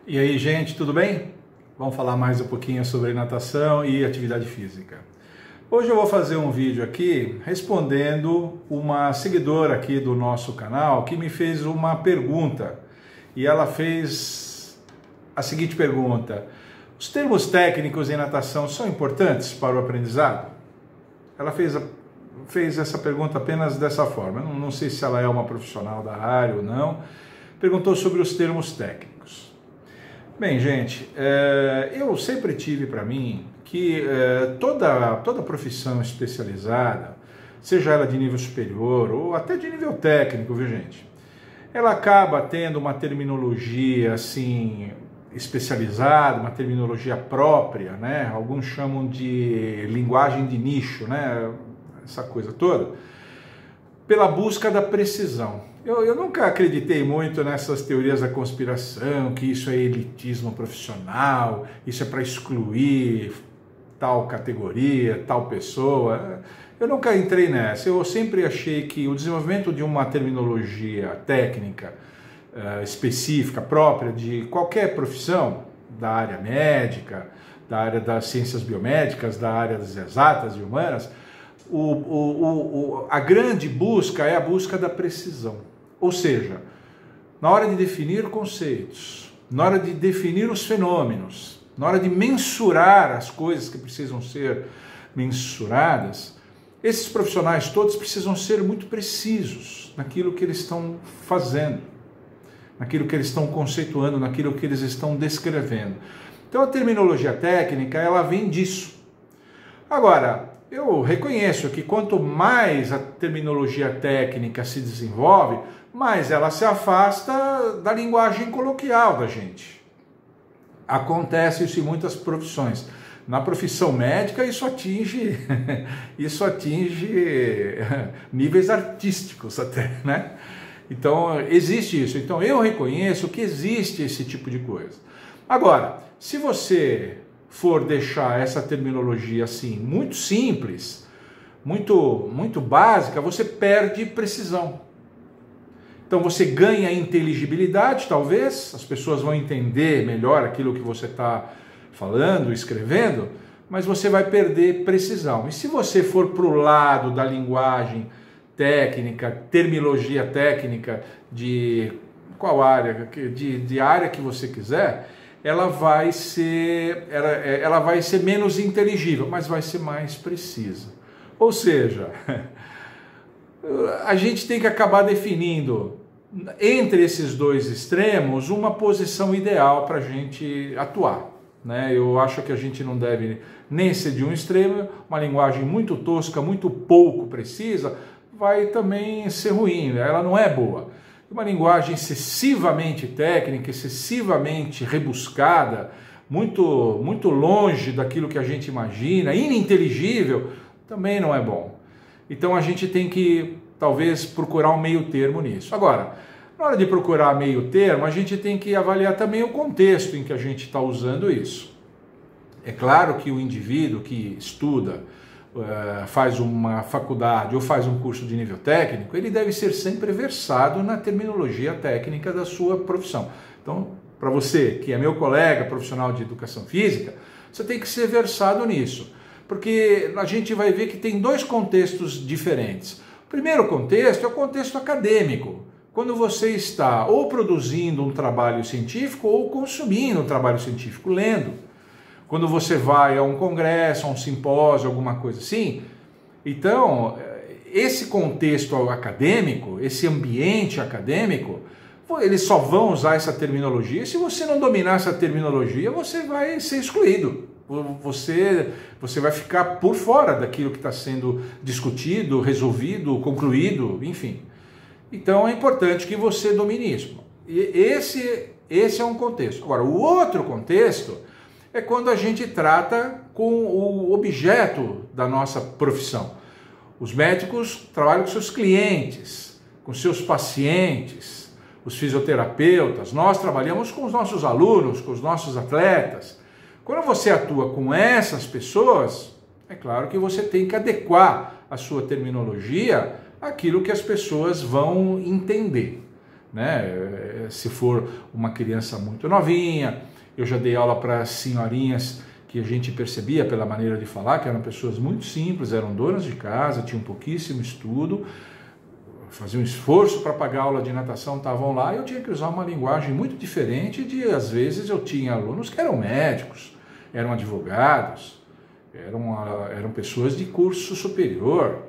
E aí, gente, tudo bem? Vamos falar mais um pouquinho sobre natação e atividade física. Hoje eu vou fazer um vídeo aqui respondendo uma seguidora aqui do nosso canal que me fez uma pergunta. E ela fez a seguinte pergunta: os termos técnicos em natação são importantes para o aprendizado? Ela fez essa pergunta apenas dessa forma. Eu não sei se ela é uma profissional da área ou não. Perguntou sobre os termos técnicos. Bem, gente, eu sempre tive para mim que toda profissão especializada, seja ela de nível superior ou até de nível técnico, viu, gente? Ela acaba tendo uma terminologia assim especializada, uma terminologia própria, né? Alguns chamam de linguagem de nicho, né? Essa coisa toda, pela busca da precisão. Eu nunca acreditei muito nessas teorias da conspiração, que isso é elitismo profissional, isso é para excluir tal categoria, tal pessoa. Eu nunca entrei nessa. Eu sempre achei que o desenvolvimento de uma terminologia técnica específica, própria de qualquer profissão, da área médica, da área das ciências biomédicas, da área das exatas e humanas, a grande busca é a busca da precisão. Ou seja, na hora de definir conceitos, na hora de definir os fenômenos, na hora de mensurar as coisas que precisam ser mensuradas, esses profissionais todos precisam ser muito precisos naquilo que eles estão fazendo, naquilo que eles estão conceituando, naquilo que eles estão descrevendo. Então a terminologia técnica, ela vem disso. Agora, eu reconheço que quanto mais a terminologia técnica se desenvolve, mais ela se afasta da linguagem coloquial da gente. Acontece isso em muitas profissões. Na profissão médica isso atinge níveis artísticos até, né? Então existe isso. Então eu reconheço que existe esse tipo de coisa. Agora, se você for deixar essa terminologia assim muito simples, muito básica, você perde precisão. Então você ganha inteligibilidade, talvez, as pessoas vão entender melhor aquilo que você está falando, escrevendo, mas você vai perder precisão. E se você for para o lado da linguagem técnica, terminologia técnica, de qual área, de área que você quiser, ela vai ser menos inteligível, mas vai ser mais precisa. Ou seja, a gente tem que acabar definindo entre esses dois extremos uma posição ideal para a gente atuar, né? Eu acho que a gente não deve nem ser de um extremo. Uma linguagem muito tosca, muito pouco precisa, vai também ser ruim, né? Ela não é boa. Uma linguagem excessivamente técnica, excessivamente rebuscada, muito longe daquilo que a gente imagina, ininteligível, também não é bom. Então a gente tem que, talvez, procurar um meio termo nisso. Agora, na hora de procurar meio termo, a gente tem que avaliar também o contexto em que a gente está usando isso. É claro que o indivíduo que estuda, faz uma faculdade ou faz um curso de nível técnico, ele deve ser sempre versado na terminologia técnica da sua profissão. Então, para você que é meu colega profissional de educação física, você tem que ser versado nisso, porque a gente vai ver que tem dois contextos diferentes. O primeiro contexto é o contexto acadêmico, quando você está ou produzindo um trabalho científico ou consumindo um trabalho científico, lendo. Quando você vai a um congresso, a um simpósio, alguma coisa assim. Então, esse contexto acadêmico, esse ambiente acadêmico, eles só vão usar essa terminologia. Se você não dominar essa terminologia, você vai ser excluído. Você vai ficar por fora daquilo que está sendo discutido, resolvido, concluído, enfim. Então, é importante que você domine isso. E esse é um contexto. Agora, o outro contexto é quando a gente trata com o objeto da nossa profissão. Os médicos trabalham com seus clientes, com seus pacientes, os fisioterapeutas. Nós trabalhamos com os nossos alunos, com os nossos atletas. Quando você atua com essas pessoas, é claro que você tem que adequar a sua terminologia àquilo que as pessoas vão entender. né? Se for uma criança muito novinha, eu já dei aula para senhorinhas que a gente percebia pela maneira de falar, que eram pessoas muito simples, eram donas de casa, tinham pouquíssimo estudo, faziam um esforço para pagar aula de natação, estavam lá, e eu tinha que usar uma linguagem muito diferente de, às vezes, eu tinha alunos que eram médicos, eram advogados, eram pessoas de curso superior,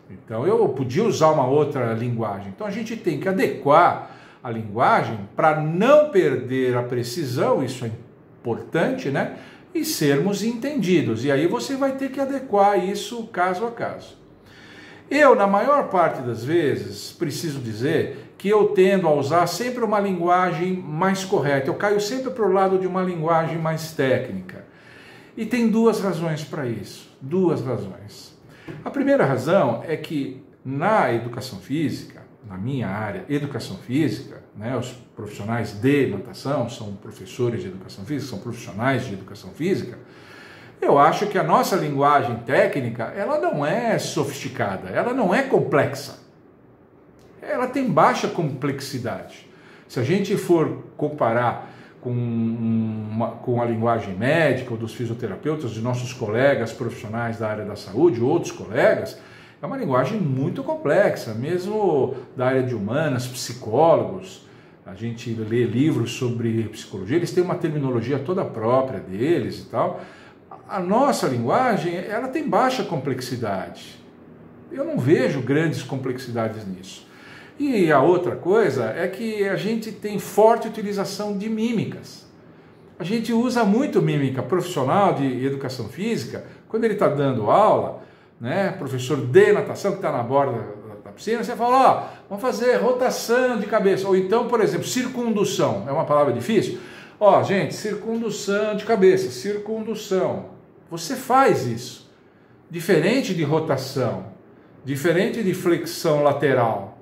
então eu podia usar uma outra linguagem. Então a gente tem que adequar a linguagem para não perder a precisão, isso é importante, né? E sermos entendidos. E aí você vai ter que adequar isso caso a caso. Eu, na maior parte das vezes, preciso dizer que eu tendo a usar sempre uma linguagem mais correta. Eu caio sempre para o lado de uma linguagem mais técnica. E tem duas razões para isso. Duas razões. A primeira razão é que na educação física, na minha área, educação física, né, os profissionais de natação são professores de educação física, são profissionais de educação física, eu acho que a nossa linguagem técnica, ela não é sofisticada, ela não é complexa. Ela tem baixa complexidade. Se a gente for comparar com a linguagem médica ou dos fisioterapeutas, de nossos colegas profissionais da área da saúde, outros colegas, é uma linguagem muito complexa, mesmo da área de humanas, psicólogos, a gente lê livros sobre psicologia, eles têm uma terminologia toda própria deles e tal. A nossa linguagem, ela tem baixa complexidade. Eu não vejo grandes complexidades nisso. E a outra coisa é que a gente tem forte utilização de mímicas. A gente usa muito mímica. Profissional de educação física, quando ele está dando aula, né, professor de natação que está na borda da piscina, você fala, ó, vamos fazer rotação de cabeça. Ou então, por exemplo, circundução. É uma palavra difícil? Ó, gente, circundução de cabeça, circundução. Você faz isso. Diferente de rotação, diferente de flexão lateral.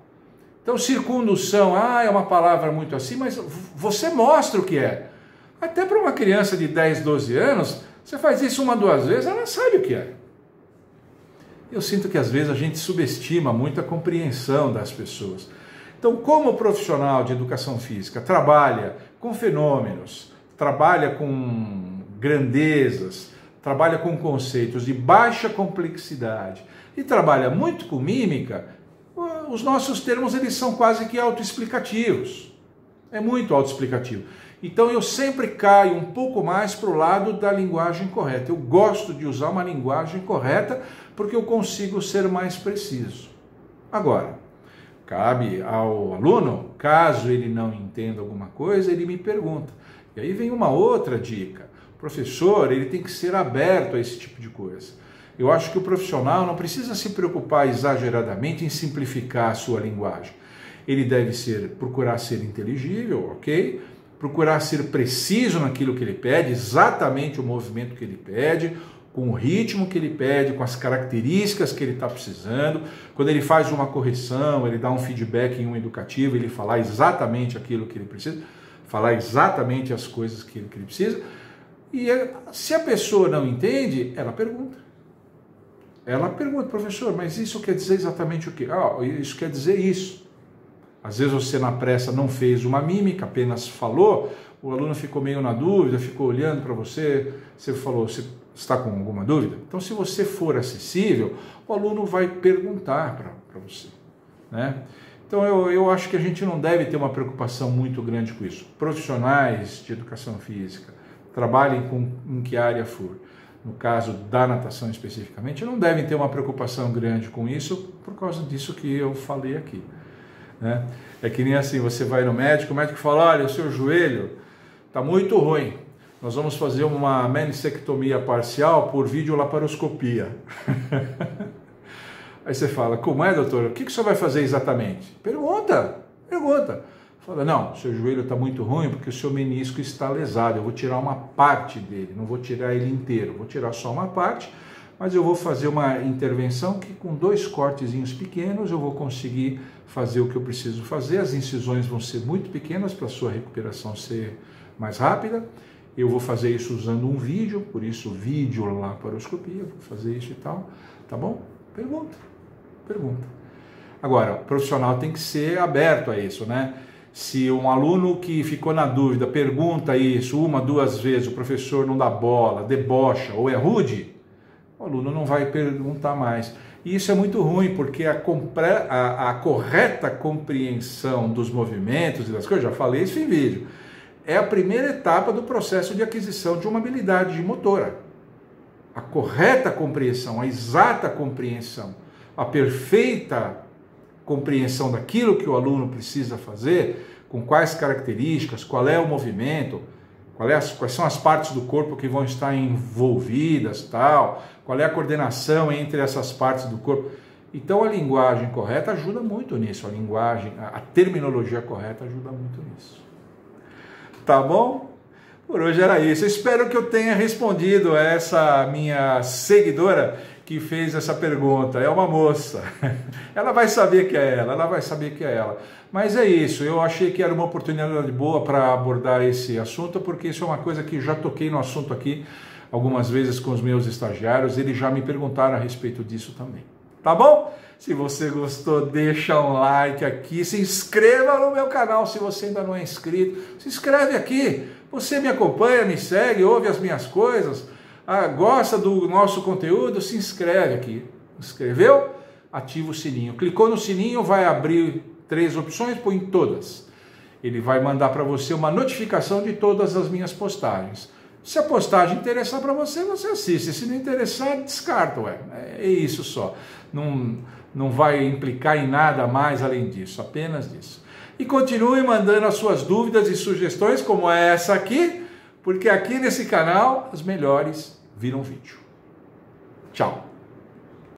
Então, circundução, é uma palavra muito assim, mas você mostra o que é. Até para uma criança de 10, 12 anos, você faz isso uma, duas vezes, ela sabe o que é. Eu sinto que às vezes a gente subestima muito a compreensão das pessoas. Então, como profissional de educação física trabalha com fenômenos, trabalha com grandezas, trabalha com conceitos de baixa complexidade e trabalha muito com mímica, os nossos termos eles são quase que autoexplicativos. É muito autoexplicativo. Então eu sempre caio um pouco mais para o lado da linguagem correta. Eu gosto de usar uma linguagem correta porque eu consigo ser mais preciso. Agora, cabe ao aluno, caso ele não entenda alguma coisa, ele me pergunta. E aí vem uma outra dica. O professor, ele tem que ser aberto a esse tipo de coisa. Eu acho que o profissional não precisa se preocupar exageradamente em simplificar a sua linguagem. Ele deve procurar ser inteligível, ok? Procurar ser preciso naquilo que ele pede, exatamente o movimento que ele pede, com o ritmo que ele pede, com as características que ele está precisando. Quando ele faz uma correção, ele dá um feedback em um educativo, ele falar exatamente aquilo que ele precisa, falar exatamente as coisas que ele precisa. E se a pessoa não entende, ela pergunta. Ela pergunta, professor, mas isso quer dizer exatamente o quê? Isso quer dizer isso. Às vezes você na pressa não fez uma mímica, apenas falou, o aluno ficou meio na dúvida, ficou olhando para você, você falou, você está com alguma dúvida? Então, se você for acessível, o aluno vai perguntar para você, né? Então, eu acho que a gente não deve ter uma preocupação muito grande com isso. Profissionais de educação física, trabalhem em que área for. No caso da natação especificamente, não devem ter uma preocupação grande com isso, por causa disso que eu falei aqui, né? É que nem assim, você vai no médico, o médico fala, olha, o seu joelho está muito ruim, nós vamos fazer uma meniscectomia parcial por videolaparoscopia. Aí você fala, como é, doutor? O que o senhor vai fazer exatamente? Pergunta. Fala, não, seu joelho está muito ruim porque o seu menisco está lesado, eu vou tirar uma parte dele, não vou tirar ele inteiro, vou tirar só uma parte, mas eu vou fazer uma intervenção que com 2 cortezinhos pequenos eu vou conseguir fazer o que eu preciso fazer, as incisões vão ser muito pequenas para a sua recuperação ser mais rápida, eu vou fazer isso usando um vídeo, por isso videolaparoscopia, vou fazer isso e tal, tá bom? Pergunta. Agora, o profissional tem que ser aberto a isso, né? Se um aluno que ficou na dúvida pergunta isso 1, 2 vezes, o professor não dá bola, debocha ou é rude, o aluno não vai perguntar mais. E isso é muito ruim, porque a correta compreensão dos movimentos e das coisas, já falei isso em vídeo, é a primeira etapa do processo de aquisição de uma habilidade motora. A correta compreensão, a exata compreensão, a perfeita compreensão daquilo que o aluno precisa fazer, com quais características, qual é o movimento, quais são as partes do corpo que vão estar envolvidas, tal, qual é a coordenação entre essas partes do corpo. Então a linguagem correta ajuda muito nisso, a terminologia correta ajuda muito nisso. Tá bom? Por hoje era isso. Eu espero que eu tenha respondido a essa minha seguidora que fez essa pergunta. É uma moça. Ela vai saber que é ela vai saber que é ela. Mas é isso, eu achei que era uma oportunidade boa para abordar esse assunto, porque isso é uma coisa que já toquei no assunto aqui algumas vezes com os meus estagiários, eles já me perguntaram a respeito disso também. Tá bom? Se você gostou, deixa um like aqui, se inscreva no meu canal se você ainda não é inscrito, se inscreve aqui, você me acompanha, me segue, ouve as minhas coisas, gosta do nosso conteúdo, se inscreve aqui. Inscreveu? Ativa o sininho. Clicou no sininho, vai abrir 3 opções, põe todas. Ele vai mandar para você uma notificação de todas as minhas postagens. Se a postagem interessar para você, você assiste. Se não interessar, descarta. É isso só. Não vai implicar em nada mais além disso, apenas disso. E continue mandando as suas dúvidas e sugestões, como essa aqui, porque aqui nesse canal as melhores viram vídeo. Tchau!